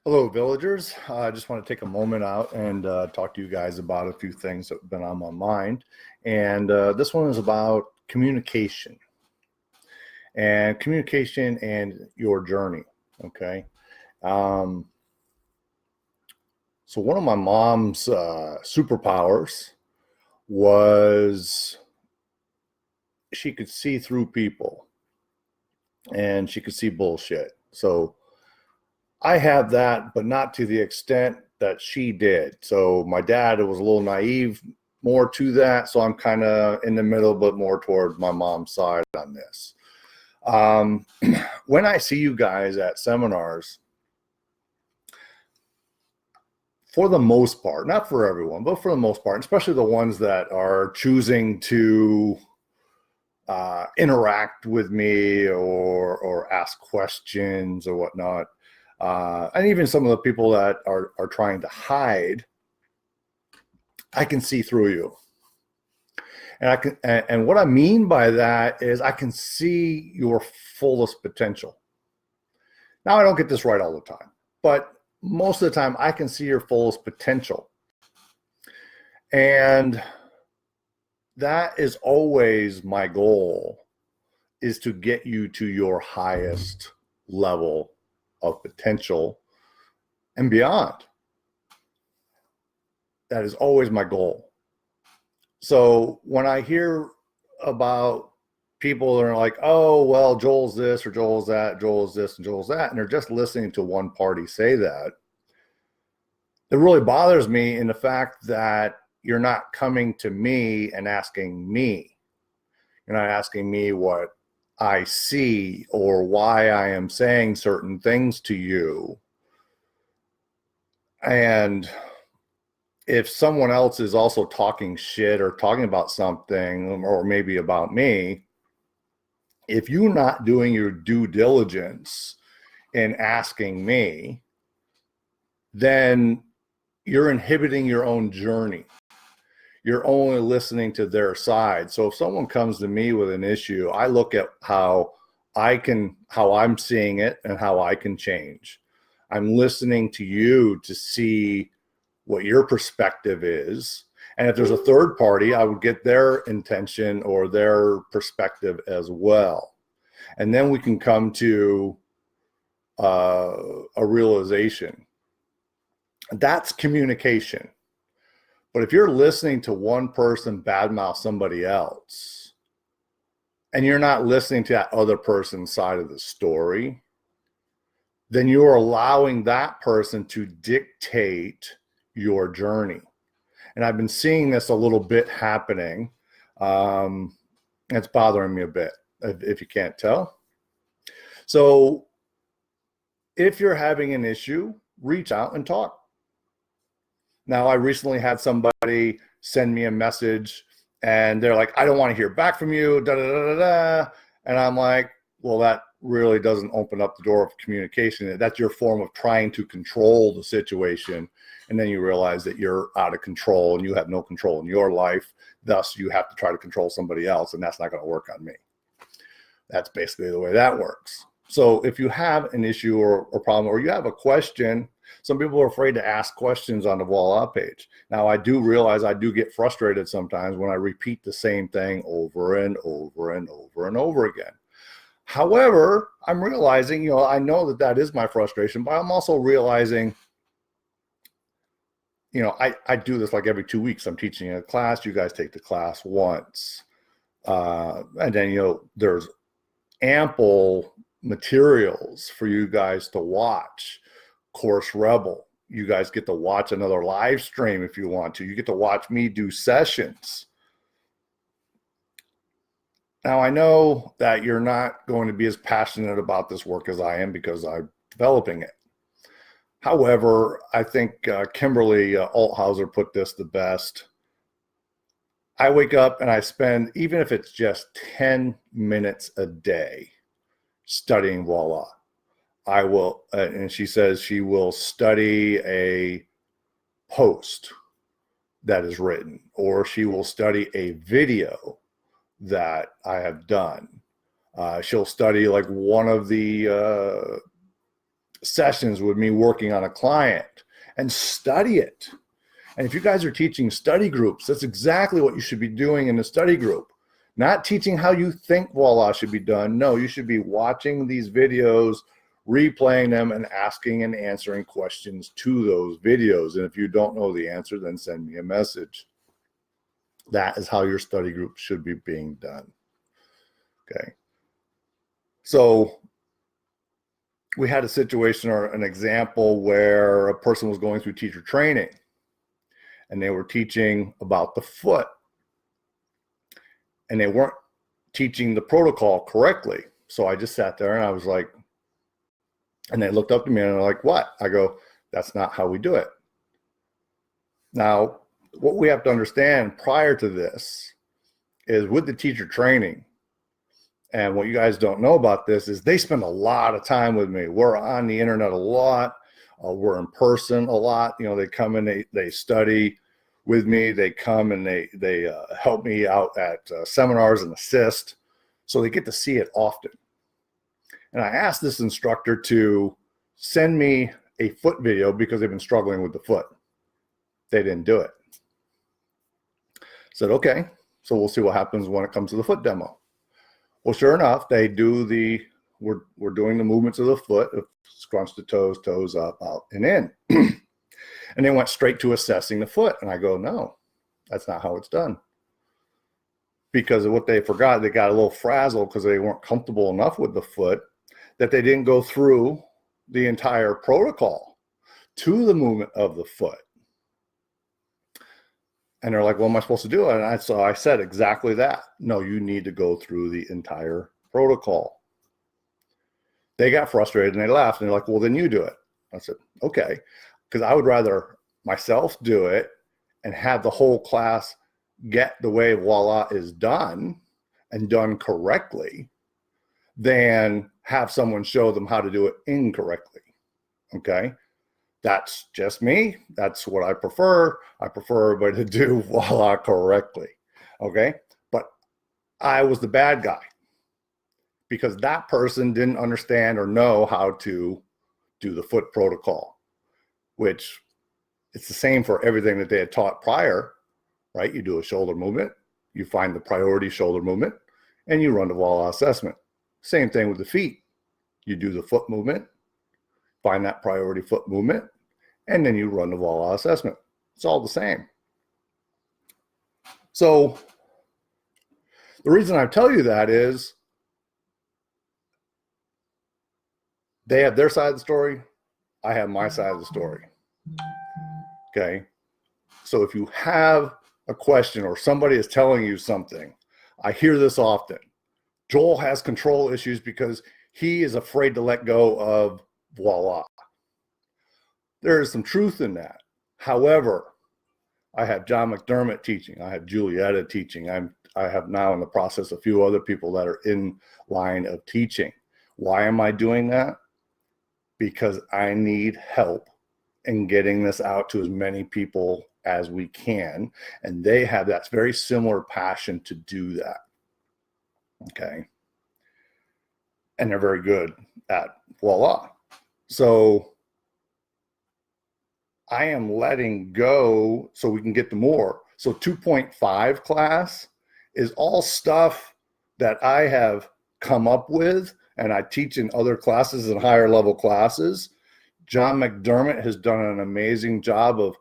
Hello, villagers. I just want to take a moment out and talk to you guys about a few things that have been on my mind. And this one is about communication and your journey. Okay. Um, so, one of my mom's superpowers was she could see through people and she could see bullshit. So, I have that, but not to the extent that she did. So my dad was a little naive more to that. So I'm kind of in the middle, but more toward my mom's side on this. Um, when I see you guys at seminars, for the most part, not for everyone, but for the most part, especially the ones that are choosing to interact with me or ask questions or whatnot, and even some of the people that are trying to hide, I can see through you. And what I mean by that is I can see your fullest potential. Now, I don't get this right all the time, but most of the time I can see your fullest potential. And that is always my goal, is to get you to your highest level of potential and beyond. That is always my goal. So when I hear about people that are like, oh, well, Joel's this or Joel's that, Joel's this and Joel's that, and they're just listening to one party say that, it really bothers me in the fact that you're not coming to me and asking me. You're not asking me what I see or why I am saying certain things to you. And if someone else is also talking shit or talking about something, or maybe about me, if you're not doing your due diligence in asking me, then you're inhibiting your own journey. You're only listening to their side. So if someone comes to me with an issue, I look at how I'm seeing it and how I can change. I'm listening to you to see what your perspective is. And if there's a third party, I would get their intention or their perspective as well. And then we can come to a realization. That's communication. But if you're listening to one person badmouth somebody else, and you're not listening to that other person's side of the story, then you're allowing that person to dictate your journey. And I've been seeing this a little bit happening. It's bothering me a bit, if you can't tell. So if you're having an issue, reach out and talk. Now, I recently had somebody send me a message and they're like, I don't want to hear back from you, da da da da da. And I'm like, well, that really doesn't open up the door of communication. That's your form of trying to control the situation. And then you realize that you're out of control and you have no control in your life. Thus, you have to try to control somebody else, and that's not going to work on me. That's basically the way that works. So if you have an issue or problem, or you have a question, some people are afraid to ask questions on the Voila page. Now, I do realize I do get frustrated sometimes when I repeat the same thing over and over and over and over again. However, I'm realizing, I know that is my frustration, but I'm also realizing, I do this like every 2 weeks. I'm teaching a class. You guys take the class once. And then, there's ample materials for you guys to watch. Course Rebel. You guys get to watch another live stream if you want to. You get to watch me do sessions. Now, I know that you're not going to be as passionate about this work as I am because I'm developing it. However, I think Kimberly Althauser put this the best. I wake up and I spend, even if it's just 10 minutes a day, studying Voila. I will, and she says she will study a post that is written, or she will study a video that I have done. She'll study like one of the sessions with me working on a client and study it. And if you guys are teaching study groups, that's exactly what you should be doing in a study group. Not teaching how you think Voila should be done. No, you should be watching these videos, replaying them, and asking and answering questions to those videos. And if you don't know the answer, then send me a message. That is how your study group should be being done. Okay. So we had a situation or an example where a person was going through teacher training and they were teaching about the foot and they weren't teaching the protocol correctly. So I just sat there and I was like, and they looked up to me and they're like, what? I go, that's not how we do it. Now, what we have to understand prior to this is with the teacher training, and what you guys don't know about this is they spend a lot of time with me. We're on the internet a lot. We're in person a lot. You know, they come and they study with me. They come and they help me out at seminars and assist. So they get to see it often. And I asked this instructor to send me a foot video because they've been struggling with the foot. They didn't do it. I said, okay, so we'll see what happens when it comes to the foot demo. Well, sure enough, they do we're doing the movements of the foot, scrunch the toes, toes up, out, and in. And they went straight to assessing the foot. And I go, no, that's not how it's done. Because of what they forgot, they got a little frazzled because they weren't comfortable enough with the foot that they didn't go through the entire protocol to the movement of the foot. And they're like, what am I supposed to do? And so I said exactly that. No, you need to go through the entire protocol. They got frustrated and they laughed and they're like, well, then you do it. I said, okay, because I would rather myself do it and have the whole class get the way Voila is done and done correctly than have someone show them how to do it incorrectly. Okay. That's just me. That's what I prefer. I prefer everybody to do Voila correctly. Okay. But I was the bad guy because that person didn't understand or know how to do the foot protocol, which it's the same for everything that they had taught prior, right? You do a shoulder movement, you find the priority shoulder movement, and you run the Voila assessment. Same thing with the feet. You do the foot movement, find that priority foot movement, and then you run the Voila assessment. It's all the same. So the reason I tell you that is they have their side of the story. I have my side of the story. Okay. So if you have a question or somebody is telling you something, I hear this often. Joel has control issues because he is afraid to let go of Voila. There is some truth in that. However, I have John McDermott teaching. I have Julietta teaching. I have now in the process a few other people that are in line of teaching. Why am I doing that? Because I need help in getting this out to as many people as we can. And they have that very similar passion to do that. Okay. And they're very good at Voila. So I am letting go so we can get to more. So 2.5 class is all stuff that I have come up with and I teach in other classes and higher level classes. John McDermott has done an amazing job of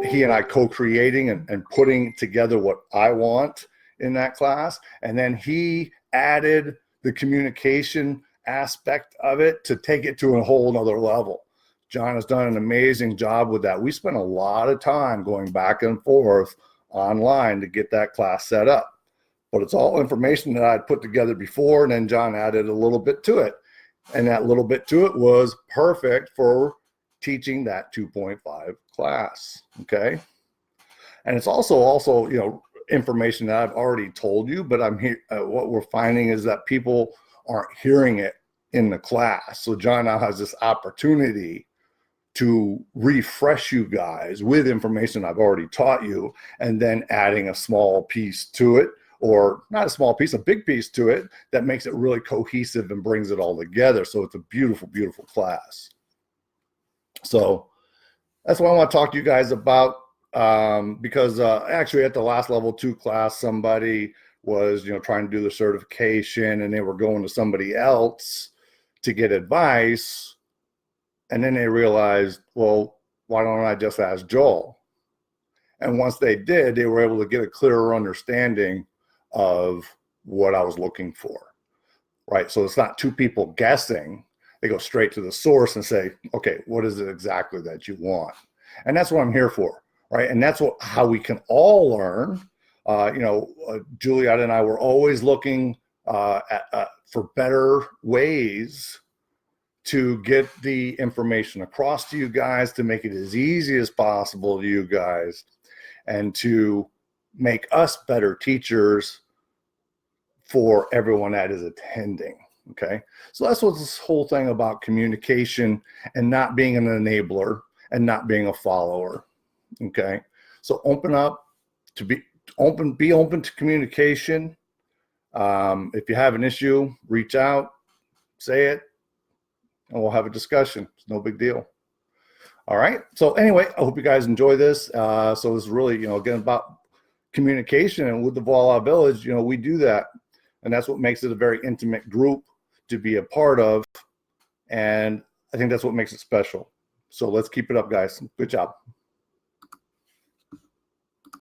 he and I co-creating and putting together what I want in that class. And then he added the communication aspect of it to take it to a whole nother level. John has done an amazing job with that. We spent a lot of time going back and forth online to get that class set up. But it's all information that I'd put together before, and then John added a little bit to it. And that little bit to it was perfect for teaching that 2.5 class, okay? And it's also you know, information that I've already told you, but I'm here. What we're finding is that people aren't hearing it in the class. So John now has this opportunity to refresh you guys with information I've already taught you, and then adding a small piece to it or not a small piece, a big piece to it that makes it really cohesive and brings it all together. So it's a beautiful, beautiful class. So that's what I want to talk to you guys about, because actually at the last level 2 class, somebody was, trying to do the certification, and they were going to somebody else to get advice. And then they realized, well, why don't I just ask Joel? And once they did, they were able to get a clearer understanding of what I was looking for, right? So it's not 2 people guessing. They go straight to the source and say, okay, what is it exactly that you want? And that's what I'm here for, right? And that's how we can all learn. Juliet and I were always looking for better ways to get the information across to you guys, to make it as easy as possible to you guys, and to make us better teachers for everyone that is attending. Okay, so that's what this whole thing about communication and not being an enabler and not being a follower. Okay, so be open to communication. If you have an issue, reach out, say it, and we'll have a discussion. It's no big deal. All right. So anyway, I hope you guys enjoy this. So it's really, again, about communication, and with the Voila Village, we do that. And that's what makes it a very intimate group to be a part of. And I think that's what makes it special. So let's keep it up, guys. Good job.